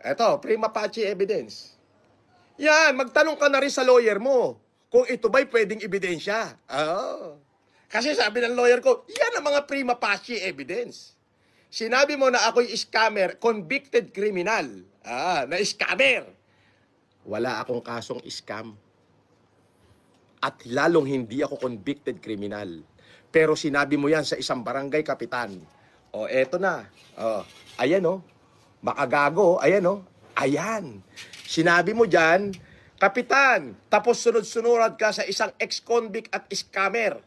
Eto, prima facie evidence. Yan, magtanong ka na rin sa lawyer mo kung ito ba'y pwedeng ebidensya. Oh. Kasi sabi ng lawyer ko, yan ang mga prima facie evidence. Sinabi mo na ako'y scammer, convicted criminal. Na scammer. Wala akong kasong scam. At lalong hindi ako convicted criminal. Pero sinabi mo yan sa isang barangay kapitan. O, eto na. O, ayan o. Makagago. Ayan o. Ayan. Sinabi mo dyan, kapitan, tapos sunod-sunurad ka sa isang ex-convict at scammer.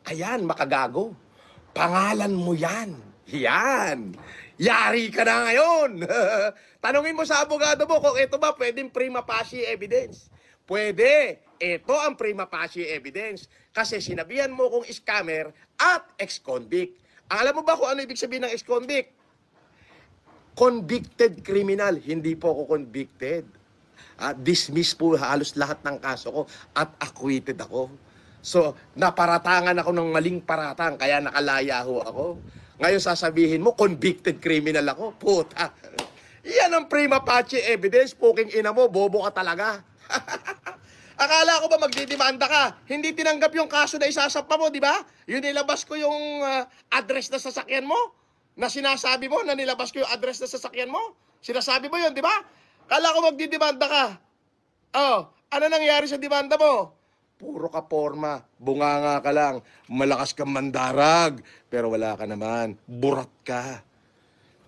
Ayan, makagago. Pangalan mo yan. Yan. Yari ka na ngayon. Tanungin mo sa abogado mo kung ito ba pwedeng prima facie evidence. Pwede. Ito ang prima facie evidence. Kasi sinabihan mo kong scammer at ex-convict. Alam mo ba kung ano ibig sabihin ng ex-convict? Convicted criminal. Hindi po ako convicted. Dismiss po halos lahat ng kaso ko at acquitted ako. So, naparatangan ako ng maling paratang, kaya nakalaya ho ako. Ngayon sasabihin mo, convicted criminal ako. Puta. Yan ang prima facie evidence. Puking ina mo, bobo ka talaga. Akala ko ba magdidemanda ka? Hindi tinanggap yung kaso na isasampa mo, di ba? Yun nilabas ko yung address na sasakyan mo. Na sinasabi mo na nilabas ko yung address na sasakyan mo. Sinasabi mo yun, di ba? Akala ko magdidemanda ka. Oh, ano nangyari sa demanda mo? Puro ka porma, bunganga ka lang, malakas kang mandarag, pero wala ka naman, burat ka.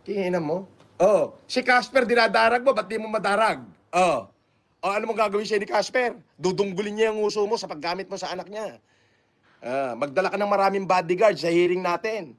Tingnan mo. Oh, si Casper dinadarag mo, ba't di mo madarag? Oh, ano mong gagawin siya ni Casper? Dudunggulin niya yung uso mo sa paggamit mo sa anak niya. Magdala ka ng maraming bodyguard sa hearing natin.